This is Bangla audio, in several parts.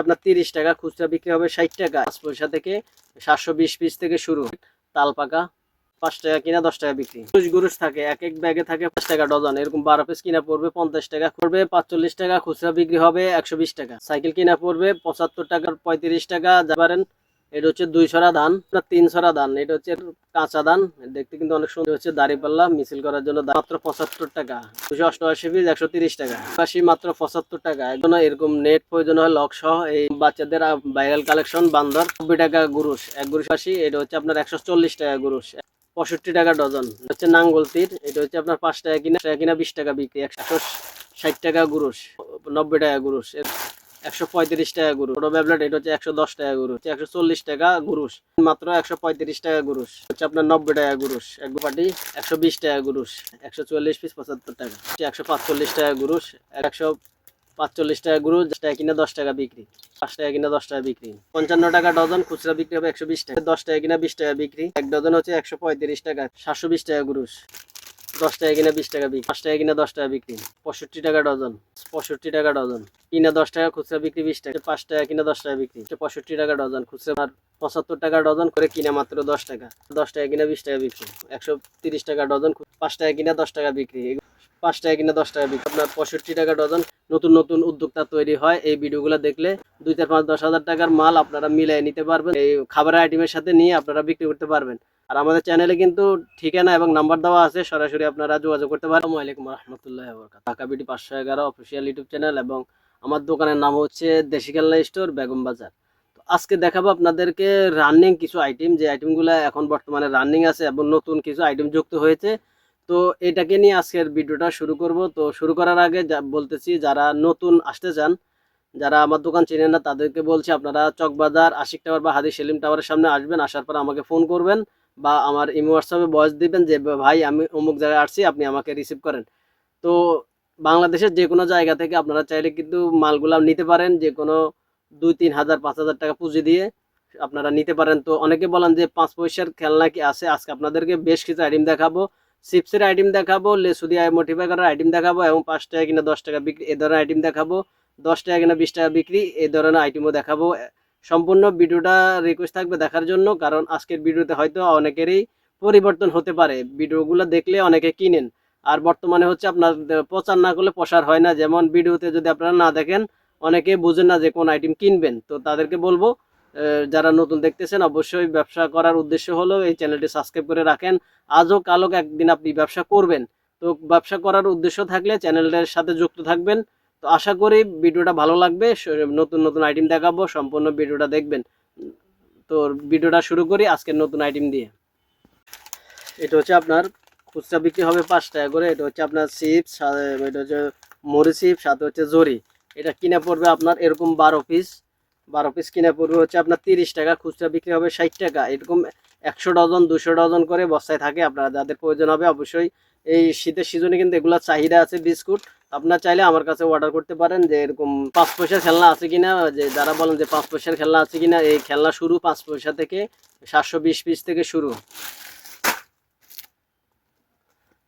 আপনার 30 টাকা, খুচরা বিক্রি হবে 60 টাকা। 5 পয়সা থেকে 720 পিস থেকে শুরু। তাল পাকা 5 টাকা কিনা 10 টাকা বিক্রি। গুরুশ থাকে, এক এক ব্যাগে থাকে 5 টাকা ডজন। এরকম 12 পিস কিনা পড়বে 50 টাকা, পড়বে 45 টাকা, খুচরা বিক্রি হবে 120 টাকা। সাইকেল কিনা পড়বে 75 টাকার 35 টাকা। যাবেন এটা হচ্ছে 2 ছড়া ধান, 3 ছড়া ধান। এটা হচ্ছে কাঁচা ধান, দেখতে কিন্তু অনেক সুন্দর। হচ্ছে দাঁড়িপাল্লা মিছিল করার জন্য মাত্র 75 টাকা। 288 পিস 130 টাকা। পাশি মাত্র 75 টাকা। একজন এরকম নেট প্রয়োজন হয় লক সহ, এই বাচ্চাদের ভাইরাল কালেকশন বান্দর। 90 টাকা গুরুশ, এক গুরুশ পাশি। এটা হচ্ছে আপনার 140 টাকা গুরুশ, 65 টাকা ডজন। হচ্ছে নাঙ্গল তীর, এটা হচ্ছে আপনার 5 টাকা কিনা 20 টাকা বিক্রি। 160 টাকা গুরুশ, 90 টাকা গুরুশ, 135 টাকা গুরুশ। ছোট ব্যাবলেট এটা হচ্ছে 110 টাকা গুরুশ, 140 টাকা গুরুশ, মাত্র 135 টাকা গুরুশ। হচ্ছে আপনার 90 টাকা গুরুশ। এক পাটি 120 টাকা গুরুশ, 144 পিস 75 টাকা। 145 টাকা গুরুশ, 145 টাকা গুরুশ, 10 টাকা কিনা 10 টাকা বিক্রি। 5 টাকা কিনা 10 টাকা বিক্রি। 55 টাকা ডজন, খুচরা বিক্রি হবে 120 টাকা। 10 টাকা কিনা 20 টাকা বিক্রি। এক ডজন হচ্ছে 135 টাকা। 720 টাকা গুরুশ, 10 টাকা কিনা 20 টাকা বিক্রি। 5 টাকা কিনা 10 টাকা বিক্রি। 65 টাকা ডজন, 65 টাকা ডজন, কিনা 10 টাকা, খুচরা বিক্রি 20 টাকা। 5 টাকা কিনা 10 টাকা বিক্রি। 65 টাকা ডজন, খুচরা আর 75 টাকা ডজন করে, কিনা মাত্র 10 টাকা। 10 টাকা কিনা 20 টাকা বিক্রি। 130 টাকা ডজন, 5 টাকা কিনা 10 টাকা বিক্রি। 5 টাকা কিনা 10 টাকা বিক্রি। আপনার 65 টাকা ডজন। নতুন নতুন উদ্যোক্তা তৈরি হয়, এই ভিডিওগুলো দেখলে 2, 4, 5, 10 হাজার টাকার মাল আপনারা মিলিয়ে নিতে পারবেন। এই খাবারের আইটেমের সাথে নিয়ে আপনারা বিক্রি করতে পারবেন। আর আমাদের চ্যানেলে কিন্তু ঠিকানা এবং নাম্বার দেওয়া আছে, সরাসরি আপনারা যোগাযোগ করতে পারেন। আসসালামু আলাইকুম রহমতুল্লাহি ওয়া বারাকাতুহু। Dhaka BD 511 official YouTube channel, এবং আমার দোকানের নাম হচ্ছে দেশি খেলনা স্টোর, বেগম বাজার। তো আজকে দেখাবো আপনাদেরকে রানিং কিছু আইটেম, যে আইটেমগুলো এখন বর্তমানে রানিং আছে এবং নতুন কিছু আইটেম যুক্ত হয়েছে। তো এটাকে নিয়ে আজকের ভিডিওটা শুরু করব। তো শুরু করার আগে বলতেছি, যারা নতুন আসতে চান, যারা আমার দোকান চেনেন না, তাদেরকে বলছি আপনারা চকবাজার আশিক টাওয়ার বা হাদি সেলিম টাওয়ারের সামনে আসবেন। আসার পর আমাকে ফোন করবেন বা আমার ইমো হোয়াটসঅ্যাপে ভয়েস দিবেন যে ভাই আমি অমুক জায়গায় আসছি, আপনি আমাকে রিসিভ করেন। তো বাংলাদেশের যে কোনো জায়গা থেকে আপনারা চাইলে কিন্তু মালগুলা নিতে পারেন, যে কোনো 2, 3 হাজার 5 হাজার টাকা পুঁজি দিয়ে আপনারা নিতে পারেন। তো অনেকে বলেন যে 5 পয়সার খেলনা কি আছে। আজকে আপনাদেরকে বেশ কিছু আইটেম দেখাবো, চিপসের আইটেম দেখাবো, লেসু দিয়ে মোটিফাই করার আইটেম দেখাবো, এবং 5 টাকা কিনা 10 টাকা বিক্রি এ ধরনের আইটেম দেখাবো। 10 টাকা কিনা 20 টাকা বিক্রি এই ধরনের আইটেমও দেখাবো। সম্পূর্ণ ভিডিওটা রিকোয়েস্ট থাকবে দেখার জন্য, কারণ আজকের ভিডিওতে হয়তো অনেকেরই পরিবর্তন হতে পারে। ভিডিওগুলো দেখলে অনেকে কিনেন, আর বর্তমানে হচ্ছে আপনার প্রচার না করলে প্রসার হয় না। যেমন ভিডিওতে যদি আপনারা না দেখেন, অনেকে বুঝেন না যে কোন আইটেম কিনবেন। তো তাদেরকে বলবো, যারা নতুন দেখতেছেন, অবশ্যই ব্যবসা করার উদ্দেশ্য হলো এই চ্যানেলটি সাবস্ক্রাইব করে রাখেন। আজও কালো একদিন আপনি ব্যবসা করবেন। তো ব্যবসা করার উদ্দেশ্য থাকলে চ্যানেলটার সাথে যুক্ত থাকবেন। তো আশা করি ভিডিওটা ভালো লাগবে। নতুন নতুন আইটেম দেখাবো, সম্পূর্ণ ভিডিওটা দেখবেন। তো ভিডিওটা শুরু করি আজকের নতুন আইটেম দিয়ে। এটা হচ্ছে আপনার খুচরা বিক্রি হবে 5 টাকা করে। এটা হচ্ছে আপনার চিপস, এটা হচ্ছে মুড়ি চিপস, সাথে হচ্ছে জরি। এটা কিনা পড়বে আপনার এরকম 12 পিস। 12 পিস কিনা পড়বে হচ্ছে আপনার 30 টাকা, খুচরা বিক্রি হবে 60 টাকা। এরকম 100 ডজন 200 ডজন করে বস্তায় থাকে। আপনারা যাদের প্রয়োজন হবে, অবশ্যই এই শীতের সিজনে কিন্তু এগুলো চাহিদা আছে। বিস্কুট আপনার চাইলে আমার কাছে অর্ডার করতে পারেন, যে এরকম 5 পয়সার খেলনা আছে কিনা। যে যারা বলেন যে 5 পয়সার খেলনা আছে কিনা, এই খেলনা শুরু 5 পয়সা থেকে 720 পিস থেকে শুরু।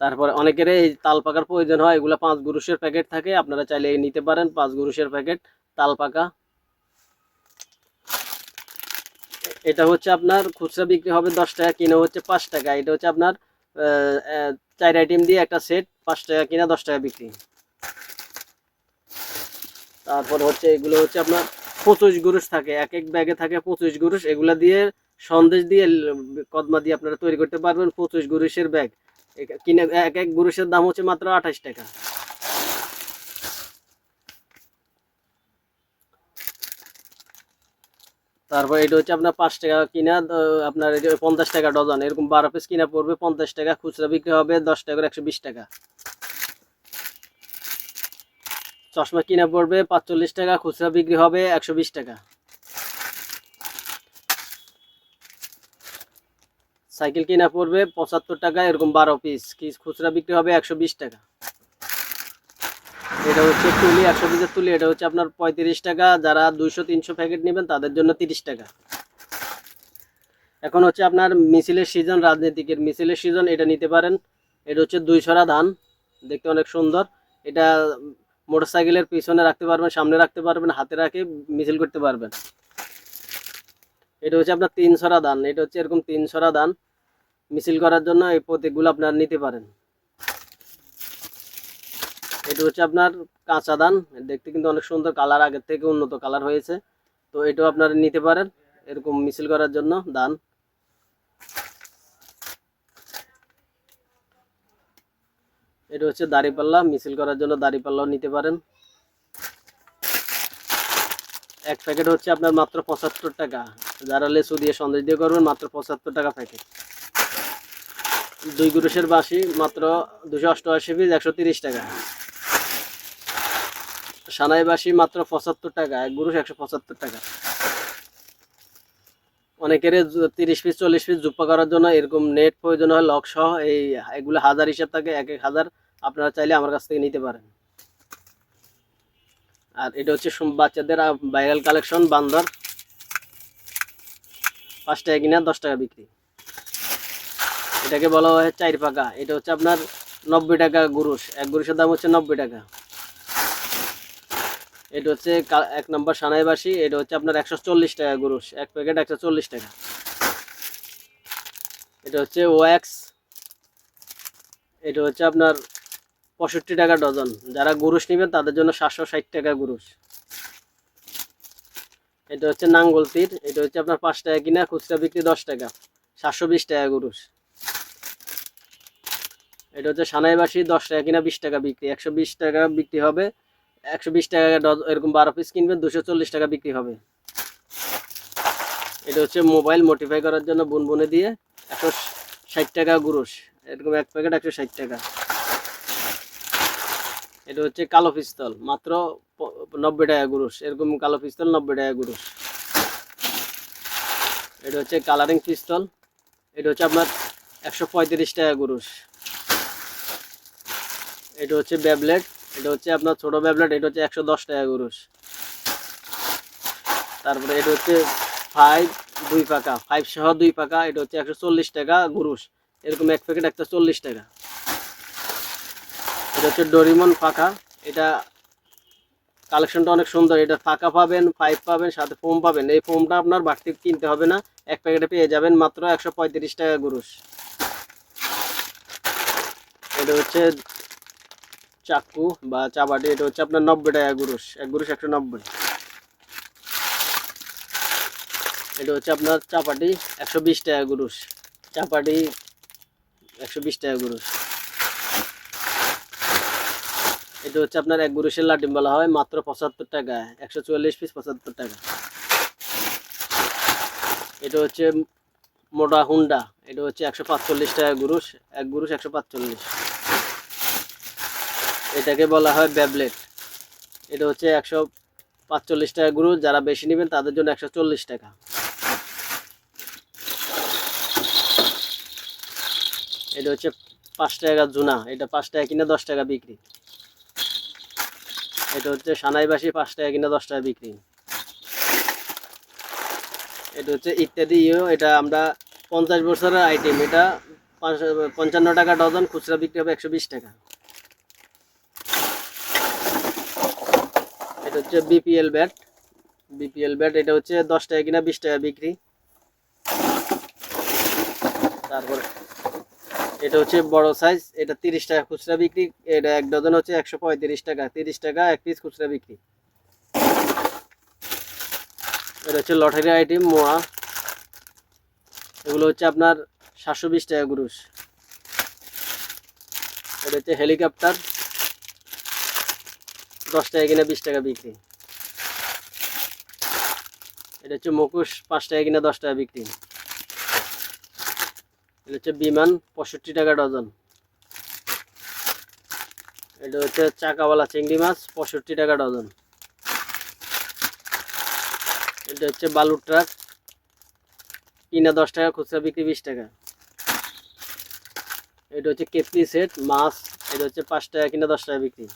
তারপরে অনেকের এই তাল পাকার প্রয়োজন হয়, এগুলো 5 গুরুষের প্যাকেট থাকে, আপনারা চাইলে নিতে পারেন। 5 গুরুষের প্যাকেট তাল পাকা। এটা হচ্ছে আপনার খুচরা বিক্রি হবে 10 টাকা, কিনা হচ্ছে 5 টাকা। এটা হচ্ছে আপনার 4 আইটেম দিয়ে একটা সেট, 5 টাকা কিনা 10 টাকা বিক্রি। তারপর হচ্ছে এগুলো হচ্ছে আপনার 25 গুরুষ থাকে, এক এক ব্যাগে থাকে 25 গুরুষ। এগুলা দিয়ে সন্দেশ দিয়ে কদমা দিয়ে আপনারা তৈরি করতে পারবেন। 25 গুরুষের ব্যাগ কিনে, এক এক গুরুষের দাম হচ্ছে মাত্র 28 টাকা। তারপর এটা হচ্ছে আপনার 5 টাকা কিনা, আপনার 50 টাকা ডজন। এরকম 12 পিস কিনা পড়বে 50 টাকা, খুচরা বিক্রি হবে 10 টাকা করে, 120 টাকা। চশমা কিনা পড়বে 45 টাকা, খুচরা বিক্রি হবে 120 টাকা। সাইকেল কিনা পড়বে 75 টাকা, এরকম 12 পিস, খুচরা বিক্রি হবে 120 টাকা। এটা হচ্ছে তুলি, 100 পিসের তুলি। এটা হচ্ছে আপনার 35 টাকা। যারা 200-300 প্যাকেট নেবেন তাদের জন্য 30 টাকা। এখন হচ্ছে আপনার মিছিলের সিজন, রাজনীতিকের মিছিলের সিজন, এটা নিতে পারেন। এটা হচ্ছে 2 ছড়া ধান, দেখতে অনেক সুন্দর। এটা মোটরসাইকেলের পিছনে রাখতে পারবেন, সামনে রাখতে পারবেন, হাতে রাখে মিছিল করতে পারবেন। এটা হচ্ছে আপনার 3 ছড়া দান, এটা হচ্ছে এরকম 3 ছড়া দান মিছিল করার জন্য এই প্রতীকগুলো আপনারা নিতে পারেন। এটা হচ্ছে আপনার কাঁচা দান, দেখতে কিন্তু অনেক সুন্দর, কালার আগের থেকে উন্নত কালার হয়েছে। তো এটাও আপনারা নিতে পারেন এরকম মিছিল করার জন্য দান। এটা হচ্ছে দাড়িপাল্লা, মিছিল করার জন্য দাড়িপাল্লাও নিতে পারেন। এক প্যাকেট হচ্ছে আপনার মাত্র 75 টাকা, যারা লেচু দিয়ে সন্দেশ দিয়ে করবেন মাত্র 75 টাকা প্যাকেট। 2 গুরুষের বাঁশি মাত্র 288 পিস 130 টাকা। সানাই বাঁশি মাত্র 75 টাকা, 1 গুরুষ 175 টাকা। অনেকের 30 পিস 40 পিস জুপ্পা করার জন্য এরকম নেট প্রয়োজন হয়, লক সহ, এগুলো হাজার হিসাব থাকে, 1,1000 আপনারা চাইলে আমার কাছ থেকে নিতে পারেন। আর এটা হচ্ছে বাচ্চাদের ভাইরাল কালেকশন বান্দর, 5 টাকা কিনা 10 টাকা বিক্রি। এটাকে বলা হয় 4 পাকা। এটা হচ্ছে আপনার 90 টাকা গুরুষ, 1 গুরুষের দাম হচ্ছে 90 টাকা। এটা হচ্ছে 1 নম্বর সানাই বাঁশি, এটা হচ্ছে আপনার 140 টাকা গুরুষ, 1 প্যাকেট 140 টাকা। এটা হচ্ছে ওয়াক্স, এটা হচ্ছে আপনার 65 টাকা ডজন। যারা গুরুষ নেবেন তাদের জন্য 760 টাকা গুরুষ। এটা হচ্ছে নাঙ্গল তীর, এটা হচ্ছে আপনার 5 টাকা কিনা, খুচরা বিক্রি 10 টাকা, 720 টাকা গুরুষ। এটা হচ্ছে সানাই বাঁশি, 10 টাকা কিনা 20 টাকা বিক্রি, 120 টাকা বিক্রি হবে। 120 টাকা ডজন, এরকম 12 পিস কিনবেন 240 টাকা বিক্রি হবে। এটা হচ্ছে মোবাইল মডিফাই করার জন্য বুনবুনে দিয়ে, 160 টাকা গুরুষ, এরকম 1 প্যাকেট 160 টাকা। এটা হচ্ছে কালো পিস্তল, মাত্র 90 টাকা গুরুষ, এরকম কালো পিস্তল 90 টাকা গুরুষ। এটা হচ্ছে কালারিং পিস্তল, এটা হচ্ছে আপনার 135 টাকা গুরুষ। এটা হচ্ছে ব্যাবলেট, এটা হচ্ছে আপনার ছোট ব্যাবলেট, এটা হচ্ছে 110 টাকা গুরুষ। তারপরে এটা হচ্ছে 5 2 পাকা, 5 সহ 2 পাকা, এটা হচ্ছে 140 টাকা গুরুষ, এরকম 1 প্যাকেট 140 টাকা। এটা হচ্ছে ডোরিমন পাকা, এটা কালেকশনটা অনেক সুন্দর। এটা ফাঁকা পাবেন, 5 পাবেন, সাথে ফোম পাবেন। এই ফোমটা আপনার বাড়তি কিনতে হবে না, 1 প্যাকেটে পেয়ে যাবেন মাত্র 135 টাকা গুরুষ। এটা হচ্ছে চাকু বা চাবাটি, এটা হচ্ছে আপনার 90 টাকা গুরুষ, 1 গুরুষ 190। এটা হচ্ছে আপনার চাপাটি, 120 টাকা গুরুষ, চাপাটি 120 টাকা গুরুষ। এটা হচ্ছে আপনার 1 গুরুষের লাটিম বলা হয়, মাত্র 75 টাকা, 144 পিস 75 টাকা। এটা হচ্ছে মোটা হুন্ডা, এটা হচ্ছে 145 টাকা গুরুষ, 1 গুরুষ 145। এটাকে বলা হয় ব্যাবলেট, এটা হচ্ছে 145 টাকা গুরুষ, যারা বেশি নেবেন তাদের জন্য 140 টাকা। এটা হচ্ছে 5 টাকা জুনা, এটা 5 টাকা কিনা 10 টাকা বিক্রি। এটা হচ্ছে সানাই বাঁশি, 5 টাকা কিনা 10 টাকা বিক্রি। এটা হচ্ছে ইত্যাদি, এটা আমরা 50 বছরের আইটেম, এটা 55 টাকা ডজন, খুচরা বিক্রি হবে 120 টাকা। এটা হচ্ছে বিপিএল ব্যাট, বিপিএল ব্যাট, এটা হচ্ছে 10 টাকা কিনা 20 টাকা বিক্রি। তারপর এটা হচ্ছে বড় সাইজ, এটা 30 টাকা খুচরা বিক্রি, এটা 1 ডজন হচ্ছে 135 টাকা, 30 টাকা 1 পিস খুচরা বিক্রি। এটা হচ্ছে লটারি আইটেম মোয়া, এগুলো হচ্ছে আপনার 720 টাকা গুরুষ। এটা হচ্ছে হেলিকপ্টার, 10 টাকা কিনা 20 টাকা বিক্রি। এটা হচ্ছে মুখোশ, 5 টাকা কিনা 10 টাকা বিক্রি। এটা হচ্ছে বিমান, 65 টাকা ডজন। এটা হচ্ছে চাকাওয়ালা চিংড়ি মাছ, 65 টাকা ডজন। এটা হচ্ছে বালুর ট্রাক, কিনা 10 টাকা, খুচরা বিক্রি 20 টাকা। এটা হচ্ছে কেতলি সেট মাছ, এটা হচ্ছে 5 টাকা কিনা 10 টাকা বিক্রি।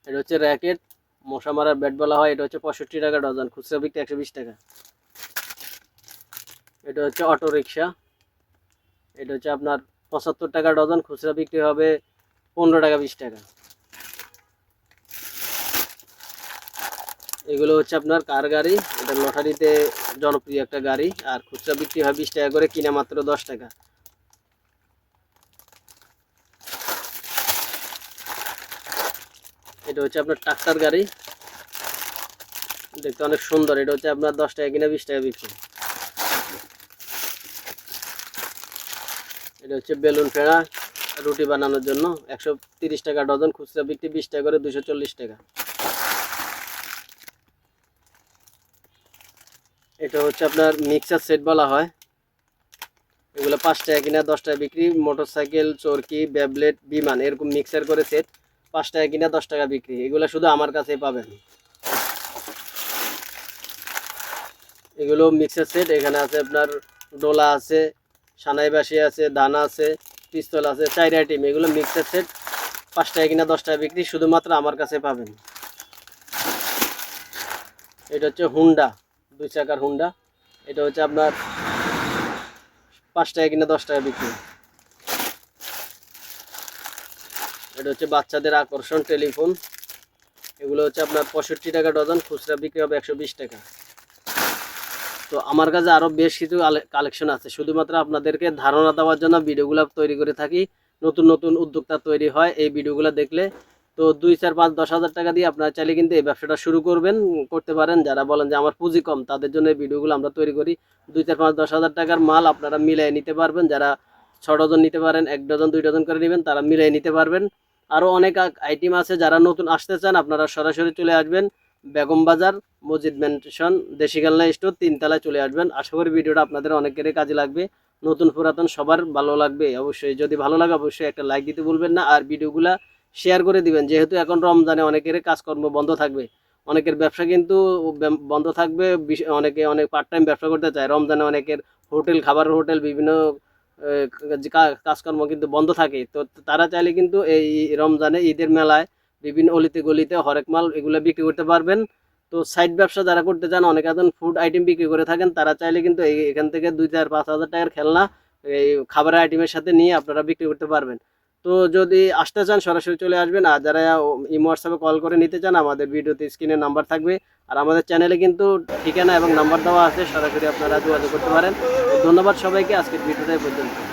এটা হচ্ছে র্যাকেট, মশা মারার ব্যাট বলা হয়, এটা হচ্ছে 65 টাকা ডজন, খুচরা বিক্রি 120 টাকা। এটা হচ্ছে অটো রিক্সা, এটা হচ্ছে আপনার 75 টাকা ডজন, খুচরা বিক্রি হবে 15 টাকা 20 টাকা। এগুলো হচ্ছে আপনার কার গাড়ি, এটা লটারিতে জনপ্রিয় একটা গাড়ি, আর খুচরা বিক্রি হয় 20 টাকা করে, কিনা মাত্র 10 টাকা। এটা হচ্ছে আপনার ট্রাক্টর গাড়ি, দেখতে অনেক সুন্দর। এটা হচ্ছে আপনার 10 টাকা কিনা 20 টাকা বিক্রি। এটা হচ্ছে বেলুন ফেনা, রুটি বানানোর জন্য 130 টাকা ডজন, খুচরা বিক্রি 20 টাকা করে, 240 টাকা। এটা হচ্ছে আপনার মিক্সার সেট বলা হয়, এগুলো 5 টাকা কিনা 10 টাকা বিক্রি। মোটরসাইকেল, চরকি, ব্যাবলেট, বিমান এরকম মিক্সার করে সেট 5 টাকা কিনা 10 টাকা বিক্রি। এগুলো শুধু আমার কাছে পাবেন। এগুলো মিক্সার সেট, এখানে আছে আপনার ডোলা আছে, সানাই বাসি আছে, দানা আছে, পিস্তল আছে, 4 আইটেম। এগুলো মিক্সার সেট 5 টাকা কিনা 10 টাকা বিক্রি, শুধুমাত্র আমার কাছে পাবেন। এটা হচ্ছে হুন্ডা, 2 চাকার হুন্ডা, এটা হচ্ছে আপনার 5 টাকা কিনা 10 টাকা বিক্রি। এটা হচ্ছে বাচ্চাদের আকর্ষণ টেলিফোন, এগুলো হচ্ছে আপনার 65 টাকা ডজন, খুচরা বিক্রি হবে 120 টাকা। তো আমার কাছে আরও বেশ কিছু কালেকশন আছে, শুধুমাত্র আপনাদেরকে ধারণা দেওয়ার জন্য ভিডিওগুলো তৈরি করে থাকি। নতুন নতুন উদ্যোক্তা তৈরি হয় এই ভিডিওগুলো দেখলে। তো 2, 4, 5, 10 হাজার টাকা দিয়ে আপনারা চাইলে কিন্তু এই ব্যবসাটা শুরু করতে পারেন। যারা বলেন যে আমার পুঁজি কম, তাদের জন্য এই ভিডিওগুলো আমরা তৈরি করি। 2, 4, 5, 10 হাজার টাকার মাল আপনারা মিলিয়ে নিতে পারবেন। যারা 6 ডজন নিতে পারেন, 1 ডজন 2 ডজন করে নেবেন, তারা মিলিয়ে নিতে পারবেন। আরও অনেক আইটেম আছে, যারা নতুন আসতে চান আপনারা সরাসরি চলে আসবেন বেগম বাজার, মসজিদ ম্যানশন, দেশি খেলনা স্টোর, 3 তলায় চলে আসবেন। আশা করি ভিডিওটা আপনাদের অনেকেরই কাজে লাগবে, নতুন পুরাতন সবার ভালো লাগবে। অবশ্যই যদি ভালো লাগে অবশ্যই একটা লাইক দিতে ভুলবেন না, আর ভিডিওগুলা শেয়ার করে দিবেন। যেহেতু এখন রমজানে অনেকের কাজকর্ম বন্ধ থাকবে, অনেকের ব্যবসা কিন্তু বন্ধ থাকবে, অনেকে অনেক পার্ট টাইম ব্যবসা করতে চায়। রমজানে অনেকের হোটেল, খাবারের হোটেল, বিভিন্ন কাজকর্ম কিন্তু বন্ধ থাকে। তো তারা চাইলে কিন্তু এই রমজানে ঈদের মেলায় বিভিন্ন অলিতে গলিতে হরেক মাল এগুলো বিক্রি করতে পারবেন। তো সাইড ব্যবসা যারা করতে চান, অনেকে এখন ফুড আইটেম বিক্রি করে থাকেন, তারা চাইলে কিন্তু এখান থেকে 2, 4, 5 হাজার টাকার খেলনা এই খাবারের আইটেমের সাথে নিয়ে আপনারা বিক্রি করতে পারবেন। তো যদি আসতে চান সরাসরি চলে আসবেন, আর যারা ইমো হোয়াটসঅ্যাপে কল করে নিতে চান, আমাদের ভিডিওতে স্ক্রিনে নাম্বার থাকবে, আর আমাদের চ্যানেলে কিন্তু ঠিকানা এবং নাম্বার দেওয়া আছে, সরাসরি আপনারা যোগাযোগ করতে পারেন। ধন্যবাদ সবাইকে, আজকের ভিডিওটাই পর্যন্ত।